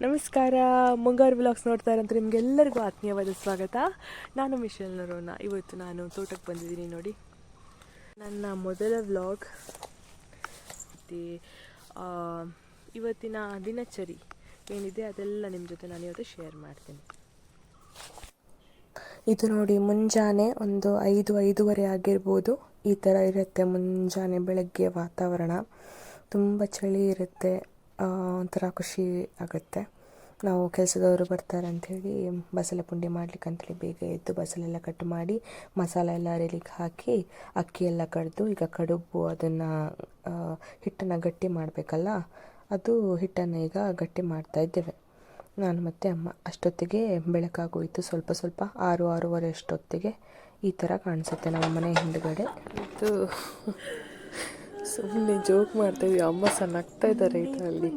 ನಮಸ್ಕಾರ, ಮುಂಗಾರು ವ್ಲಾಗ್ಸ್ ನೋಡ್ತಾ ಇರೋಂಥ ನಿಮಗೆಲ್ಲರಿಗೂ ಆತ್ಮೀಯವಾದ ಸ್ವಾಗತ. ನಾನು ಮಿಶೆಲ್ ನರೋನ. ಇವತ್ತು ನಾನು ತೋಟಕ್ಕೆ ಬಂದಿದ್ದೀನಿ ನೋಡಿ. ನನ್ನ ಮೊದಲ ವ್ಲಾಗ್. ಇವತ್ತಿನ ದಿನಚರಿ ಏನಿದೆ ಅದೆಲ್ಲ ನಿಮ್ಮ ಜೊತೆ ನಾನು ಇವತ್ತು ಶೇರ್ ಮಾಡ್ತೀನಿ. ಇದು ನೋಡಿ, ಮುಂಜಾನೆ ಒಂದು 5-5:30 ಆಗಿರ್ಬೋದು. ಈ ಥರ ಇರುತ್ತೆ ಮುಂಜಾನೆ ಬೆಳಗ್ಗೆ ವಾತಾವರಣ. ತುಂಬ ಚಳಿ ಇರುತ್ತೆ, ಒಂಥರ ಖುಷಿ ಆಗುತ್ತೆ. ನಾವು ಕೆಲಸದವರು ಬರ್ತಾರೆ ಅಂಥೇಳಿ ಬಸಳೆ ಪುಂಡಿ ಮಾಡ್ಲಿಕ್ಕೆ ಅಂತೇಳಿ ಬೇಗ ಎದ್ದು ಬಸಳೆಲ್ಲ ಕಟ್ ಮಾಡಿ ಮಸಾಲೆ ಎಲ್ಲ ಅರಿಲಿಕ್ಕೆ ಹಾಕಿ ಅಕ್ಕಿ ಎಲ್ಲ ಕಡ್ದು, ಈಗ ಕಡುಬು ಅದನ್ನು ಹಿಟ್ಟನ್ನು ಗಟ್ಟಿ ಮಾಡಬೇಕಲ್ಲ, ಅದು ಹಿಟ್ಟನ್ನು ಈಗ ಗಟ್ಟಿ ಮಾಡ್ತಾ ಇದ್ದೇವೆ ನಾನು ಮತ್ತು ಅಮ್ಮ. ಅಷ್ಟೊತ್ತಿಗೆ ಬೆಳಕಾಗೋಯಿತು. ಸ್ವಲ್ಪ 6-6:30 ಅಷ್ಟೊತ್ತಿಗೆ ಈ ಥರ ಕಾಣಿಸುತ್ತೆ ನಮ್ಮ ಮನೆ ಹಿಂದುಗಡೆ. ಇದು ಸುಮ್ಮನೆ ಜೋಕ್ ಮಾಡ್ತಾಯಿದ್ವಿ. ಅಮ್ಮ ಸಹ ನಗ್ತಾ ಇದ್ದಾರೆ ಇದರಲ್ಲಿ.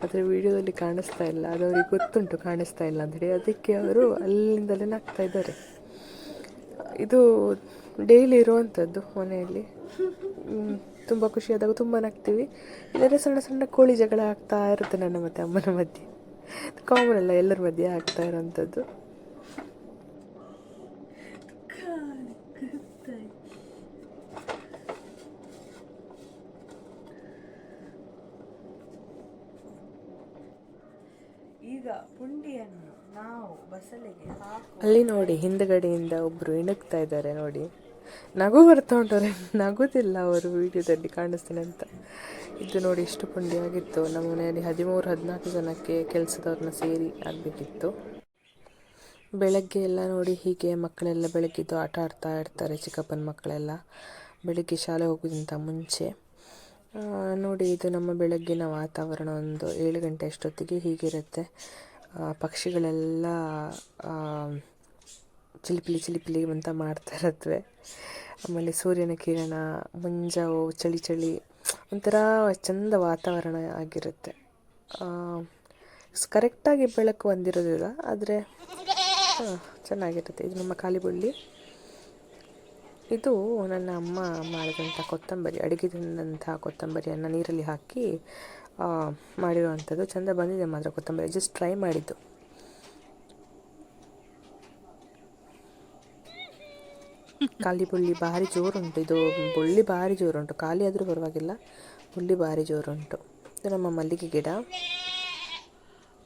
ಆದರೆ ವಿಡಿಯೋದಲ್ಲಿ ಕಾಣಿಸ್ತಾ ಇಲ್ಲ, ಅದು ಅವ್ರಿಗೆ ಗೊತ್ತುಂಟು ಕಾಣಿಸ್ತಾ ಇಲ್ಲ ಅಂಥೇಳಿ, ಅದಕ್ಕೆ ಅವರು ಅಲ್ಲಿಂದಲೇ ನಗ್ತಾ ಇದ್ದಾರೆ. ಇದು ಡೈಲಿ ಇರುವಂಥದ್ದು ಮನೆಯಲ್ಲಿ. ತುಂಬ ಖುಷಿಯಾದಾಗ ತುಂಬ ನಗ್ತೀವಿ. ಇದರಲ್ಲಿ ಸಣ್ಣ ಸಣ್ಣ ಕೋಳಿ ಜಗಳ ಆಗ್ತಾ ಇರುತ್ತೆ ನನ್ನ ಮತ್ತು ಅಮ್ಮನ ಮಧ್ಯೆ. ಕಾಮನ್ ಅಲ್ಲ, ಎಲ್ಲರ ಮಧ್ಯೆ ಆಗ್ತಾ ಇರೋವಂಥದ್ದು. ಈಗ ಪುಂಡಿಯನ್ನು ನಾವು ಬಸಳೆಗೆ ಅಲ್ಲಿ ನೋಡಿ, ಹಿಂದುಗಡೆಯಿಂದ ಒಬ್ಬರು ಇಣುಕ್ತಾ ಇದ್ದಾರೆ ನೋಡಿ. ನಗು ಬರ್ತಾ ಉಂಟವ್ರೆ, ನಗುದಿಲ್ಲ ಅವರು ವಿಡಿಯೋದಲ್ಲಿ ಕಾಣಿಸ್ತೀನಿ ಅಂತ. ಇದು ನೋಡಿ, ಇಷ್ಟು ಪುಂಡಿ ಆಗಿತ್ತು. ನಮ್ಮ ಮನೆಯಲ್ಲಿ 13-14 ಜನಕ್ಕೆ ಕೆಲಸದವ್ರನ್ನ ಸೇರಿ ಆಗಬೇಕಿತ್ತು. ಬೆಳಗ್ಗೆ ಎಲ್ಲ ನೋಡಿ ಹೀಗೆ ಮಕ್ಕಳೆಲ್ಲ ಬೆಳಗ್ಗೆದ್ದು ಆಟ ಆಡ್ತಾ ಇರ್ತಾರೆ, ಚಿಕ್ಕಪ್ಪನ ಮಕ್ಕಳೆಲ್ಲ ಬೆಳಗ್ಗೆ ಶಾಲೆ ಹೋಗೋದ್ಕಿಂತ ಮುಂಚೆ. ನೋಡಿ, ಇದು ನಮ್ಮ ಬೆಳಗ್ಗಿನ ವಾತಾವರಣ. ಒಂದು 7 ಗಂಟೆ ಅಷ್ಟೊತ್ತಿಗೆ ಹೀಗಿರುತ್ತೆ. ಪಕ್ಷಿಗಳೆಲ್ಲ ಚಿಲಿಪಿಲಿ ಅಂತ ಮಾಡ್ತಾ ಇರತ್ವೆ. ಆಮೇಲೆ ಸೂರ್ಯನ ಕಿರಣ, ಮುಂಜಾವು, ಚಳಿ ಒಂಥರ ಚಂದ ವಾತಾವರಣ ಆಗಿರುತ್ತೆ. ಕರೆಕ್ಟಾಗಿ ಬೆಳಕು ಬಂದಿರೋದಿಲ್ಲ, ಆದರೆ ಚೆನ್ನಾಗಿರುತ್ತೆ. ಇದು ನಮ್ಮ ಕಾಲಿಬುಳ್ಳಿ. ಇದು ನನ್ನ ಅಮ್ಮ ಮಾಡಿದಂಥ ಕೊತ್ತಂಬರಿ, ಅಡುಗೆ ತಿಂದಂಥ ಕೊತ್ತಂಬರಿಯನ್ನು ನೀರಲ್ಲಿ ಹಾಕಿ ಮಾಡಿರುವಂಥದ್ದು. ಚೆಂದ ಬಂದಿದೆ ಮಾತ್ರ ಕೊತ್ತಂಬರಿ. ಜಸ್ಟ್ ಟ್ರೈ ಮಾಡಿದ್ದು. ಖಾಲಿ ಬುಳ್ಳಿ ಭಾರಿ ಜೋರುಂಟು. ಇದು ಬುಳ್ಳಿ ಭಾರಿ ಜೋರುಂಟು. ಖಾಲಿ ಆದರೂ ಪರವಾಗಿಲ್ಲ, ಬುಳ್ಳಿ ಭಾರಿ ಜೋರುಂಟು. ಇದು ನಮ್ಮ ಮಲ್ಲಿಗೆ ಗಿಡ.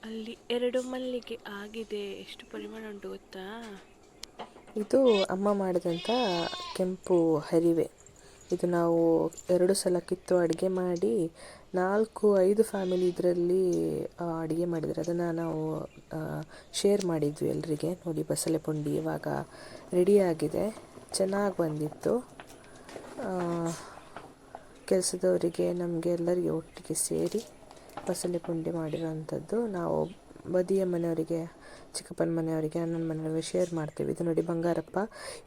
ಅಲ್ಲಿ 2 ಮಲ್ಲಿಗೆ ಆಗಿದೆ. ಎಷ್ಟು ಪರಿಮಾಣ ಉಂಟು ಗೊತ್ತಾ? ಇದು ಅಮ್ಮ ಮಾಡಿದಂಥ ಕೆಂಪು ಹರಿವೆ. ಇದು ನಾವು 2 ಸಲ ಕಿತ್ತು ಅಡುಗೆ ಮಾಡಿ 4-5 ಫ್ಯಾಮಿಲಿ ಇದರಲ್ಲಿ ಅಡುಗೆ ಮಾಡಿದರೆ ಅದನ್ನು ನಾವು ಶೇರ್ ಮಾಡಿದ್ವಿ ಎಲ್ಲರಿಗೆ. ನೋಡಿ, ಬಸಳೆ ಪುಂಡಿ ಇವಾಗ ರೆಡಿಯಾಗಿದೆ, ಚೆನ್ನಾಗಿ ಬಂದಿತ್ತು. ಕೆಲಸದವರಿಗೆ, ನಮಗೆ ಎಲ್ಲರಿಗೆ ಒಟ್ಟಿಗೆ ಸೇರಿ ಬಸಳೆ ಪುಂಡಿ ಮಾಡಿರೋವಂಥದ್ದು. ನಾವು ಬದಿಯ ಮನೆಯವರಿಗೆ, ಚಿಕ್ಕಪ್ಪನ ಮನೆಯವರಿಗೆ, ಅಣ್ಣನ ಮನೆಯವರಿಗೆ ಶೇರ್ ಮಾಡ್ತೀವಿ. ಇದು ನೋಡಿ, ಬಂಗಾರಪ್ಪ.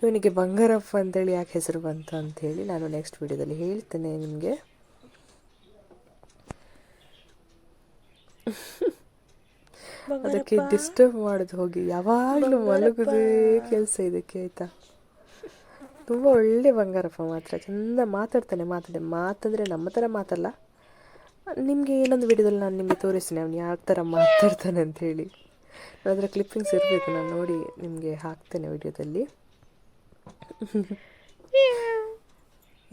ಇವನಿಗೆ ಬಂಗಾರಪ್ಪ ಅಂತೇಳಿ ಯಾಕೆ ಹೆಸರು ಬಂತು ಅಂಥೇಳಿ ನಾನು ನೆಕ್ಸ್ಟ್ ವಿಡಿಯೋದಲ್ಲಿ ಹೇಳ್ತೇನೆ ನಿಮಗೆ. ಅದಕ್ಕೆ ಡಿಸ್ಟರ್ಬ್ ಮಾಡೋದು ಹೋಗಿ, ಯಾವಾಗಲೂ ಮಲಗುದೇ ಕೆಲಸ ಇದಕ್ಕೆ, ಆಯಿತಾ? ತುಂಬ ಒಳ್ಳೆ ಬಂಗಾರಪ್ಪ ಮಾತ್ರ. ಚೆಂದ ಮಾತಾಡ್ತಾನೆ. ಮಾತಂದರೆ ನಮ್ಮ ಥರ ಮಾತಲ್ಲ. ನಿಮಗೆ ಇನ್ನೊಂದು ವಿಡಿಯೋದಲ್ಲಿ ನಾನು ನಿಮಗೆ ತೋರಿಸ್ತೀನಿ ಅವ್ನು ಯಾವ ಥರ ಮಾತಾಡ್ತಾನೆ ಅಂಥೇಳಿ. ಅದರ ಕ್ಲಿಪ್ಪಿಂಗ್ಸ್ ಇರಬೇಕು, ನಾನು ನೋಡಿ ನಿಮಗೆ ಹಾಕ್ತೇನೆ ವಿಡಿಯೋದಲ್ಲಿ.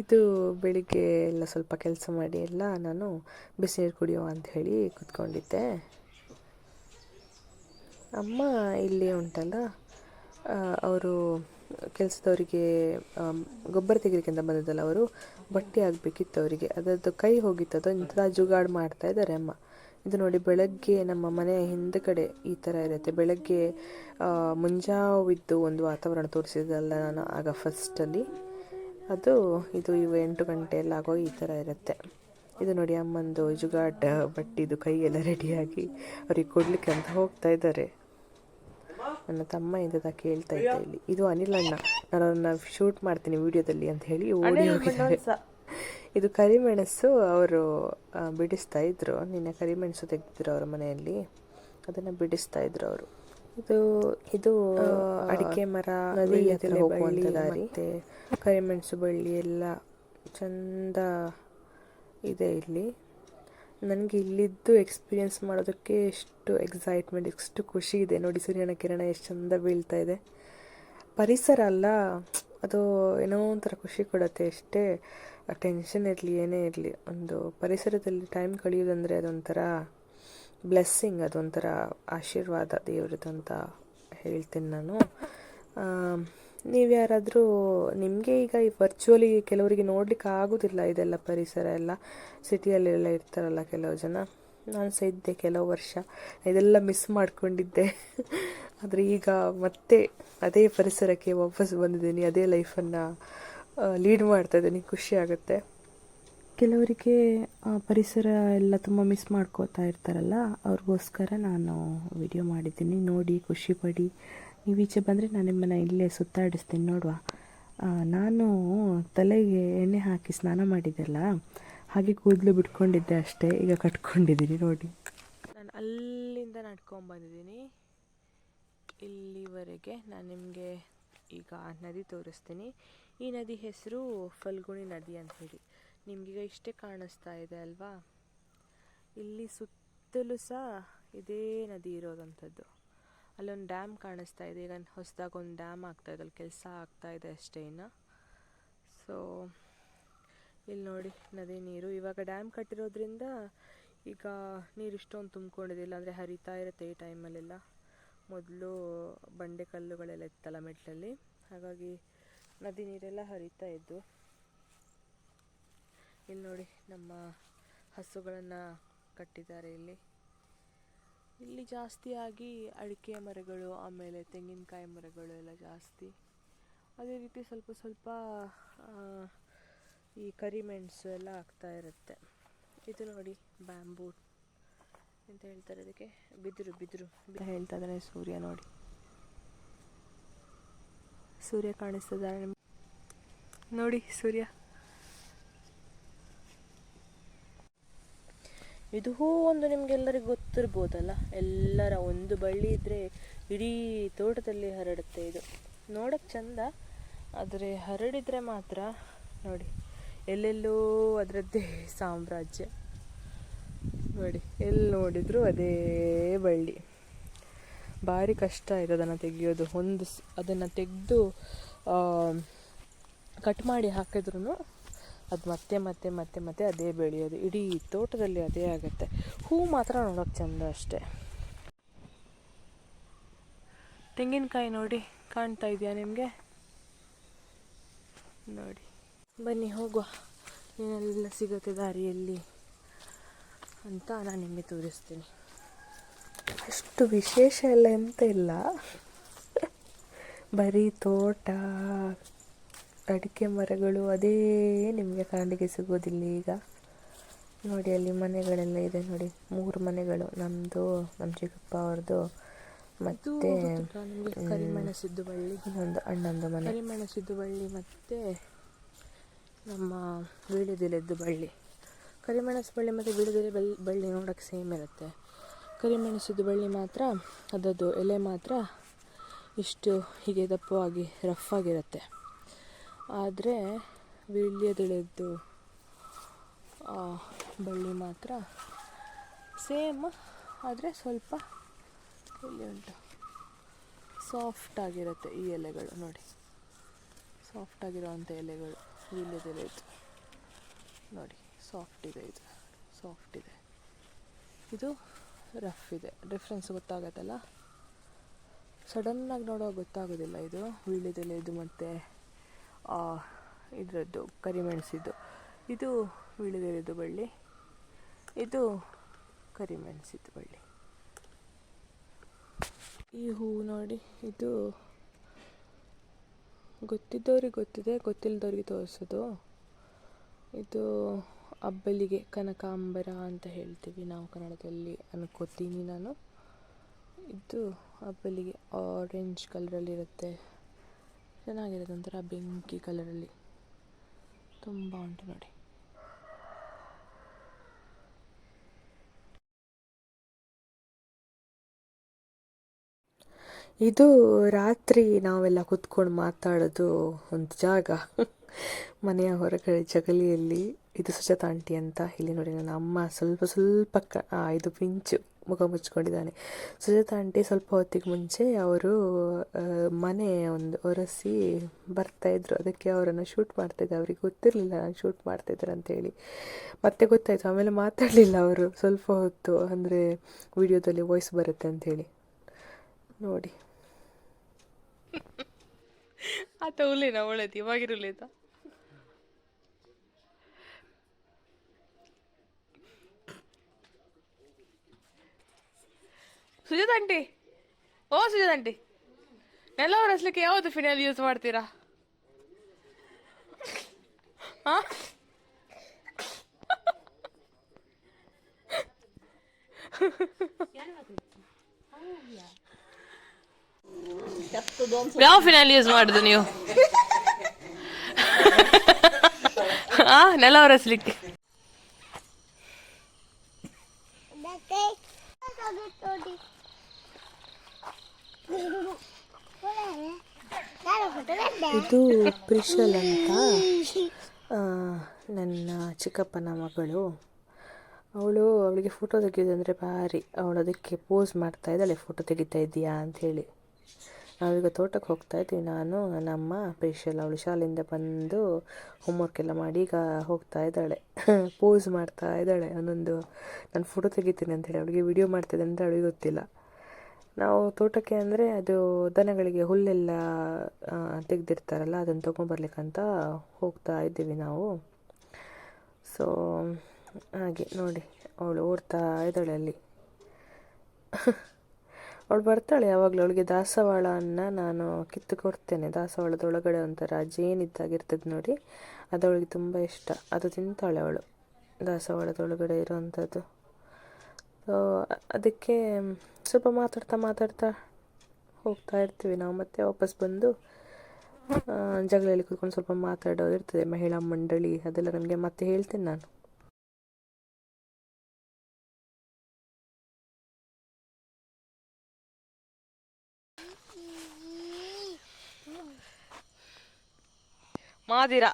ಇದು ಬೆಳಿಗ್ಗೆ ಎಲ್ಲ ಸ್ವಲ್ಪ ಕೆಲಸ ಮಾಡಿ ಎಲ್ಲ ನಾನು ಬಿಸಿನೀರು ಕುಡಿಯೋ ಅಂಥೇಳಿ ಕೂತ್ಕೊಂಡಿದ್ದೆ. ಅಮ್ಮ ಇಲ್ಲಿ ಉಂಟಲ್ಲ, ಅವರು ಕೆಲಸದವರಿಗೆ ಗೊಬ್ಬರ ತೆಗಿಲಿಕ್ಕಿಂತ ಬಂದದ್ದಲ್ಲ, ಅವರು ಬಟ್ಟೆ ಆಗಬೇಕಿತ್ತು ಅವರಿಗೆ. ಅದರದ್ದು ಕೈ ಹೋಗಿತ್ತು, ಅದೊಂಥರ ಜುಗಾಡು ಮಾಡ್ತಾ ಇದ್ದಾರೆ ಅಮ್ಮ. ಇದು ನೋಡಿ, ಬೆಳಗ್ಗೆ ನಮ್ಮ ಮನೆಯ ಹಿಂದುಗಡೆ ಈ ಥರ ಇರುತ್ತೆ. ಬೆಳಗ್ಗೆ ಮುಂಜಾವಿದ್ದು ಒಂದು ವಾತಾವರಣ ತೋರಿಸಿದ್ದಲ್ಲ ನಾನು ಆಗ ಫಸ್ಟಲ್ಲಿ, ಇದು 8 ಗಂಟೆ ಎಲ್ಲ ಆಗೋಗಿ ಈ ಥರ ಇರುತ್ತೆ. ಇದು ನೋಡಿ, ಅಮ್ಮಂದು ಜುಗಾಡ್ ಬಟ್ಟಿದು ಕೈಯೆಲ್ಲ ರೆಡಿಯಾಗಿ ಅವ್ರಿಗೆ ಕೊಡಲಿಕ್ಕೆ ಅಂತ ಹೋಗ್ತಾ ಇದ್ದಾರೆ. ನನ್ನ ತಮ್ಮ ಇಂದ ಕೇಳ್ತಾ ಇದ್ದೆ ಇಲ್ಲಿ. ಇದು ಅನಿಲ್ ಅಣ್ಣ, ನಾನು ಅವ್ರನ್ನ ಶೂಟ್ ಮಾಡ್ತೀನಿ ವಿಡಿಯೋದಲ್ಲಿ ಅಂತ ಹೇಳಿ ಓಡಿ ಹೋಗಿದ್ದಾರೆ. ಇದು ಕರಿಮೆಣಸು ಅವರು ಬಿಡಿಸ್ತಾ ಇದ್ರು. ನಿನ್ನೆ ಕರಿಮೆಣಸು ತೆಗೆದಿದ್ರು ಅವರ ಮನೆಯಲ್ಲಿ, ಅದನ್ನು ಬಿಡಿಸ್ತಾ ಇದ್ರು ಅವರು. ಇದು ಅಡಿಕೆ ಮರ, ನದಿ ಹತ್ತಿರ ಹೋಗುವಂಥ ದಾರಿ. ಮತ್ತು ಕರಿಮೆಣಸು ಬಳ್ಳಿ ಎಲ್ಲ ಚಂದ ಇದೆ ಇಲ್ಲಿ. ನನಗೆ ಇಲ್ಲಿದ್ದು ಎಕ್ಸ್ಪೀರಿಯೆನ್ಸ್ ಮಾಡೋದಕ್ಕೆ ಎಷ್ಟು ಎಕ್ಸೈಟ್ಮೆಂಟ್, ಎಷ್ಟು ಖುಷಿ ಇದೆ ನೋಡಿ. ಸೂರ್ಯನ ಕಿರಣ ಎಷ್ಟು ಚಂದ ಬೀಳ್ತಾ ಇದೆ. ಪರಿಸರ ಅಲ್ಲ, ಅದು ಏನೋ ಒಂಥರ ಖುಷಿ ಕೊಡುತ್ತೆ. ಎಷ್ಟೇ ಟೆನ್ಷನ್ ಇರಲಿ, ಏನೇ ಇರಲಿ, ಒಂದು ಪರಿಸರದಲ್ಲಿ ಟೈಮ್ ಕಳೆಯೋದಂದರೆ ಅದೊಂಥರ ಬ್ಲೆಸ್ಸಿಂಗ್, ಅದೊಂಥರ ಆಶೀರ್ವಾದ ದೇವ್ರದ್ದು ಅಂತ ಹೇಳ್ತೀನಿ ನಾನು. ನೀವು ಯಾರಾದರೂ, ನಿಮಗೆ ಈಗ ಈ ವರ್ಚುವಲಿ ಕೆಲವರಿಗೆ ನೋಡ್ಲಿಕ್ಕೆ ಆಗೋದಿಲ್ಲ ಇದೆಲ್ಲ ಪರಿಸರ ಎಲ್ಲ, ಸಿಟಿಯಲ್ಲೆಲ್ಲ ಇರ್ತಾರಲ್ಲ ಕೆಲವು ಜನ. ನಾನು ಸಹ ಇದ್ದೆ ಕೆಲವು ವರ್ಷ, ಇದೆಲ್ಲ ಮಿಸ್ ಮಾಡ್ಕೊಂಡಿದ್ದೆ. ಆದರೆ ಈಗ ಮತ್ತೆ ಅದೇ ಪರಿಸರಕ್ಕೆ ವಾಪಸ್ ಬಂದಿದ್ದೀನಿ, ಅದೇ ಲೈಫನ್ನು ಲೀಡ್ ಮಾಡ್ತಾ ಇದ್ದೀನಿ. ಖುಷಿ ಆಗುತ್ತೆ. ಕೆಲವರಿಗೆ ಪರಿಸರ ಎಲ್ಲ ತುಂಬ ಮಿಸ್ ಮಾಡ್ಕೋತಾ ಇರ್ತಾರಲ್ಲ, ಅವ್ರಿಗೋಸ್ಕರ ನಾನು ವಿಡಿಯೋ ಮಾಡಿದ್ದೀನಿ. ನೋಡಿ ಖುಷಿ ಪಡಿ. ನೀವು ಈಚೆ ಬಂದರೆ ನಾನು ನಿಮ್ಮನ್ನು ಇಲ್ಲೇ ಸುತ್ತಾಡಿಸ್ತೀನಿ, ನೋಡುವ. ನಾನು ತಲೆಗೆ ಎಣ್ಣೆ ಹಾಕಿ ಸ್ನಾನ ಮಾಡಿದ್ದೆಲ್ಲ, ಹಾಗೆ ಕೂದಲು ಬಿಟ್ಕೊಂಡಿದ್ದೆ ಅಷ್ಟೇ. ಈಗ ಕಟ್ಕೊಂಡಿದ್ದೀನಿ ನೋಡಿ. ನಾನು ಅಲ್ಲಿಂದ ನಡ್ಕೊಂಬಂದಿದ್ದೀನಿ ಇಲ್ಲಿವರೆಗೆ. ನಾನು ನಿಮಗೆ ಈಗ ನದಿ ತೋರಿಸ್ತೀನಿ. ಈ ನದಿ ಹೆಸರು ಫಲ್ಗುಣಿ ನದಿ ಅಂತ ಹೇಳಿ. ನಿಮಗೀಗ ಇಷ್ಟೇ ಕಾಣಿಸ್ತಾ ಇದೆ ಅಲ್ವಾ? ಇಲ್ಲಿ ಸುತ್ತಲೂ ಸಹ ಇದೇ ನದಿ ಇರೋದಂಥದ್ದು. ಅಲ್ಲೊಂದು ಡ್ಯಾಮ್ ಕಾಣಿಸ್ತಾ ಇದೆ. ಈಗ ಹೊಸದಾಗಿ ಒಂದು ಡ್ಯಾಮ್ ಆಗ್ತಾಯಿದೆ, ಅಲ್ಲಿ ಕೆಲಸ ಆಗ್ತಾಯಿದೆ ಅಷ್ಟೇ ಇನ್ನು. ಸೊ ಇಲ್ಲಿ ನೋಡಿ ನದಿ ನೀರು. ಇವಾಗ ಡ್ಯಾಮ್ ಕಟ್ಟಿರೋದ್ರಿಂದ ಈಗ ನೀರು ಇಷ್ಟೊಂದು ತುಂಬಿಕೊಂಡಿದೆ, ಇಲ್ಲಾಂದರೆ ಹರಿತಾ ಇರುತ್ತೆ ಈ ಟೈಮಲ್ಲೆಲ್ಲ. ಮೊದಲು ಬಂಡೆ ಕಲ್ಲುಗಳೆಲ್ಲ ಇತ್ತಲ್ಲ ಮೆಟ್ಲಲ್ಲಿ, ಹಾಗಾಗಿ ನದಿ ನೀರೆಲ್ಲ ಹರಿತಾ ಇದ್ದು. ಇಲ್ಲಿ ನೋಡಿ ನಮ್ಮ ಹಸುಗಳನ್ನು ಕಟ್ಟಿದ್ದಾರೆ ಇಲ್ಲಿ. ಇಲ್ಲಿ ಜಾಸ್ತಿಯಾಗಿ ಅಡಿಕೆ ಮರಗಳು, ಆಮೇಲೆ ತೆಂಗಿನಕಾಯಿ ಮರಗಳು ಎಲ್ಲ ಜಾಸ್ತಿ. ಅದೇ ರೀತಿ ಸ್ವಲ್ಪ ಸ್ವಲ್ಪ ಈ ಕರಿಮೆಣಸು ಎಲ್ಲ ಆಗ್ತಾ ಇರುತ್ತೆ. ಇದು ನೋಡಿ ಬ್ಯಾಂಬೂ ಅಂತ ಹೇಳ್ತಾರೆ ಅದಕ್ಕೆ, ಬಿದಿರು ಹೇಳ್ತಾ ಇದ್ದಾನೆ ಸೂರ್ಯ. ನೋಡಿ ಸೂರ್ಯ ಕಾಣಿಸ್ತಿದ್ದಾನೆ ನಿಮ್ಗೆ, ನೋಡಿ ಸೂರ್ಯ. ಇದು ಹೂ ಒಂದು ನಿಮಗೆಲ್ಲರಿಗೂ ಗೊತ್ತಿರ್ಬೋದಲ್ಲ, ಎಲ್ಲರ ಒಂದು ಬಳ್ಳಿ ಇದ್ದರೆ ಇಡೀ ತೋಟದಲ್ಲಿ ಹರಡುತ್ತೆ. ಇದು ನೋಡೋಕ್ಕೆ ಚಂದ, ಆದರೆ ಹರಡಿದರೆ ಮಾತ್ರ ನೋಡಿ ಎಲ್ಲೆಲ್ಲೋ ಅದರದ್ದೇ ಸಾಮ್ರಾಜ್ಯ. ನೋಡಿ ಎಲ್ಲಿ ನೋಡಿದರೂ ಅದೇ ಬಳ್ಳಿ. ಭಾರಿ ಕಷ್ಟ ಆಯಿತು ಅದನ್ನು ತೆಗೆಯೋದು. ಅದನ್ನು ತೆಗೆದು ಕಟ್ ಮಾಡಿ ಹಾಕಿದ್ರೂ ಅದು ಮತ್ತೆ ಮತ್ತೆ ಮತ್ತೆ ಮತ್ತೆ ಅದೇ ಬೆಳೆಯೋದು. ಇಡೀ ತೋಟದಲ್ಲಿ ಅದೇ ಆಗುತ್ತೆ. ಹೂ ಮಾತ್ರ ನೋಡೋಕ್ಕೆ ಚಂದ ಅಷ್ಟೆ. ತೆಂಗಿನಕಾಯಿ ನೋಡಿ, ಕಾಣ್ತಾ ಇದೆಯಾ ನಿಮಗೆ? ನೋಡಿ, ಬನ್ನಿ ಹೋಗುವ. ಏನೆಲ್ಲ ಸಿಗುತ್ತೆ ದಾರಿಯಲ್ಲಿ ಅಂತ ನಾನು ನಿಮಗೆ ತೋರಿಸ್ತೀನಿ. ಅಷ್ಟು ವಿಶೇಷ ಎಲ್ಲ ಎಂತ ಇಲ್ಲ, ಬರೀ ತೋಟ, ಅಡಿಕೆ ಮರಗಳು, ಅದೇ ನಿಮಗೆ ಕಾಣಲಿಕ್ಕೆ ಸಿಗೋದಿಲ್ಲ ಈಗ. ನೋಡಿ ಅಲ್ಲಿ ಮನೆಗಳೆಲ್ಲ ಇದೆ ನೋಡಿ, 3 ಮನೆಗಳು. ನಮ್ಮದು, ನಮ್ಮ ಚಿಕ್ಕಪ್ಪ ಅವ್ರದ್ದು, ಮತ್ತು ಕರಿಮೆಣಸಿದ್ದು ಬಳ್ಳಿ, ಇನ್ನೊಂದು ಅಣ್ಣಂದು ಮನೆ. ಕರಿಮೆಣಸಿದ್ದು ಬಳ್ಳಿ ಮತ್ತು ನಮ್ಮ ವೀಳ್ಯದೆಲೆದ್ದು ಬಳ್ಳಿ. ಕರಿಮೆಣಸು ಬಳ್ಳಿ ಮತ್ತು ವೀಳ್ಯದೆಲೆ ಬಳ್ಳಿ ನೋಡೋಕ್ಕೆ ಸೇಮ್ ಇರುತ್ತೆ. ಕರಿಮೆಣಸಿದ್ದು ಬಳ್ಳಿ ಮಾತ್ರ, ಅದರದ್ದು ಎಲೆ ಮಾತ್ರ ಇಷ್ಟು ಹೀಗೆ ದಪ್ಪವಾಗಿ ರಫ್ ಆಗಿರುತ್ತೆ. ಆದರೆ ವೀಳ್ಯದೆಲೆದ್ದು ಬಳ್ಳಿ ಮಾತ್ರ ಸೇಮ್, ಆದರೆ ಸ್ವಲ್ಪ ಇಲ್ಲಿ ಉಂಟು, ಸಾಫ್ಟಾಗಿರುತ್ತೆ ಈ ಎಲೆಗಳು. ನೋಡಿ ಸಾಫ್ಟಾಗಿರೋವಂಥ ಎಲೆಗಳು ವೀಳ್ಯದೆಲೆದು. ನೋಡಿ ಸಾಫ್ಟ್ ಇದೆ, ಇದು ಸಾಫ್ಟ್ ಇದೆ, ಇದು ರಫ್ ಇದೆ. ಡಿಫ್ರೆನ್ಸ್ ಗೊತ್ತಾಗತ್ತಲ್ಲ, ಸಡನ್ನಾಗಿ ನೋಡುವಾಗ ಗೊತ್ತಾಗೋದಿಲ್ಲ. ಇದು ವೀಳ್ಯದೆಲೆದು ಮತ್ತು ಇದರದ್ದು ಕರಿಮೆಣಸಿದ್ದು. ಇದು ವೀಳ್ಯದೆಲೆದು ಬಳ್ಳಿ, ಇದು ಕರಿಮೆಣಸಿದ್ದು ಬಳ್ಳಿ. ಈ ಹೂವು ನೋಡಿ, ಇದು ಗೊತ್ತಿದ್ದವ್ರಿಗೆ ಗೊತ್ತಿದೆ, ಗೊತ್ತಿಲ್ಲದವ್ರಿಗೆ ತೋರಿಸೋದು. ಇದು ಅಬ್ಬಲಿಗೆ ಕನಕಾಂಬರ ಅಂತ ಹೇಳ್ತೀವಿ ನಾವು ಕನ್ನಡದಲ್ಲಿ ಅನ್ಕೋತೀನಿ ನಾನು. ಇದು ಅಬ್ಬಲಿಗೆ ಆರೆಂಜ್ ಕಲರಲ್ಲಿರುತ್ತೆ, ಚೆನ್ನಾಗಿರುತ್ತೆ, ಒಂಥರ ಬೆಂಕಿ ಕಲರಲ್ಲಿ ತುಂಬ ಉಂಟು ನೋಡಿ. ಇದು ರಾತ್ರಿ ನಾವೆಲ್ಲ ಕೂತ್ಕೊಂಡು ಮಾತಾಡೋದು ಒಂದು ಜಾಗ. ಮನೆಯ ಹೊರಗಡೆ ಜಗಲಿಯಲ್ಲಿ ಇದು ಸುಜಾತ ಆಂಟಿ ಅಂತ. ಇಲ್ಲಿ ನೋಡಿ ನನ್ನ ಅಮ್ಮ ಸ್ವಲ್ಪ ಸ್ವಲ್ಪ ಇದು ಪಿಂಚು ಮುಖ ಮುಚ್ಕೊಂಡಿದ್ದಾನೆ. ಸುಜಾತ ಆಂಟಿ ಸ್ವಲ್ಪ ಹೊತ್ತಿಗೆ ಮುಂಚೆ ಅವರು ಮನೆ ಒಂದು ಒರೆಸಿ ಬರ್ತಾಯಿದ್ರು, ಅದಕ್ಕೆ ಅವರನ್ನು ಶೂಟ್ ಮಾಡ್ತಾಯಿದ್ದೆ. ಅವ್ರಿಗೆ ಗೊತ್ತಿರಲಿಲ್ಲ ನಾನು ಶೂಟ್ ಮಾಡ್ತಾಯಿದ್ದಾರೆ ಅಂತೇಳಿ. ಮತ್ತೆ ಗೊತ್ತಾಯಿತು, ಆಮೇಲೆ ಮಾತಾಡಲಿಲ್ಲ ಅವರು ಸ್ವಲ್ಪ ಹೊತ್ತು, ಅಂದರೆ ವಿಡಿಯೋದಲ್ಲಿ ವಾಯ್ಸ್ ಬರುತ್ತೆ ಅಂಥೇಳಿ. ನೋಡಿ ಆತ ಉಲ್ಲೇನಾ ಒಳ್ಳೇದು ಇವಾಗಿರಲೇದ ಸುಜಾತ ಆಂಟಿ, ಓ ಸುಜಾತ ಆಂಟಿ, ನೆಲ ಒರೆಸ್ಲಿಕ್ಕೆ ಯಾವುದು ಫಿನಾಲ್ ಯೂಸ್ ಮಾಡ್ತೀರಾ? ಹಾಂ, ಯಾವ ಫಿನಾಲ್ ಯೂಸ್ ಮಾಡುದು ನೀವು? ನೆಲ ಒರೆಸ್ಲಿಕ್ಕೆ ಇದು ಪ್ರಿಷಲ್ ಅಂತ, ನನ್ನ ಚಿಕ್ಕಪ್ಪನ ಮಗಳು. ಅವಳಿಗೆ ಫೋಟೋ ತೆಗೆಯೋದಂದರೆ ಭಾರಿ. ಅವಳು ಅದಕ್ಕೆ ಪೋಸ್ ಮಾಡ್ತಾ ಇದ್ದಾಳೆ, ಫೋಟೋ ತೆಗಿತಾ ಇದ್ದೀಯಾ ಅಂಥೇಳಿ. ನಾವೀಗ ತೋಟಕ್ಕೆ ಹೋಗ್ತಾ ಇದ್ದೀವಿ, ನಾನು ನನ್ನಮ್ಮ ಪ್ರಿಷಲ್. ಅವಳು ಶಾಲೆಯಿಂದ ಬಂದು ಹೋಮ್ವರ್ಕ್ ಎಲ್ಲ ಮಾಡಿ ಈಗ ಹೋಗ್ತಾ ಇದ್ದಾಳೆ. ಪೋಸ್ ಮಾಡ್ತಾ ಇದ್ದಾಳೆ ಒಂದೊಂದು. ನಾನು ಫೋಟೋ ತೆಗಿತೀನಿ ಅಂಥೇಳಿ ಅವಳಿಗೆ ವಿಡಿಯೋ ಮಾಡ್ತಿದ್ದೆ ಅಂದರೆ ಅವಳಿಗೆ ಗೊತ್ತಿಲ್ಲ. ನಾವು ತೋಟಕ್ಕೆ ಅಂದರೆ ಅದು ದನಗಳಿಗೆ ಹುಲ್ಲೆಲ್ಲ ತೆಗೆದಿರ್ತಾರಲ್ಲ, ಅದನ್ನು ತೊಗೊಂಬರ್ಲಿಕ್ಕಂತ ಹೋಗ್ತಾ ಇದ್ದೀವಿ ನಾವು. ಸೊ ಹಾಗೆ ನೋಡಿ, ಅವಳು ಓಡ್ತಾ ಇದ್ದಾಳೆ ಅಲ್ಲಿ. ಅವಳು ಬರ್ತಾಳೆ ಯಾವಾಗಲೂ. ಅವಳಿಗೆ ದಾಸವಾಳವನ್ನು ನಾನು ಕಿತ್ತು ಕೊಡ್ತೇನೆ. ದಾಸವಾಳದೊಳಗಡೆ ಒಂಥರ ಜೇನಿದ್ದಾಗಿರ್ತದೆ ನೋಡಿ, ಅದು ಅವಳಿಗೆ ತುಂಬ ಇಷ್ಟ. ಅದು ತಿಂತಾಳೆ ಅವಳು, ದಾಸವಾಳದೊಳಗಡೆ ಇರೋವಂಥದ್ದು. ಸೊ ಅದಕ್ಕೆ ಸ್ವಲ್ಪ ಮಾತಾಡ್ತಾ ಹೋಗ್ತಾ ಇರ್ತೀವಿ ನಾವು. ಮತ್ತೆ ವಾಪಸ್ ಬಂದು ಜಗಳಲ್ಲಿ ಕೂತ್ಕೊಂಡು ಸ್ವಲ್ಪ ಮಾತಾಡೋದು ಇರ್ತದೆ, ಮಹಿಳಾ ಮಂಡಳಿ ಅದೆಲ್ಲ ನನಗೆ ಮತ್ತೆ ಹೇಳ್ತೇನೆ ನಾನು. ಮಾದಿರ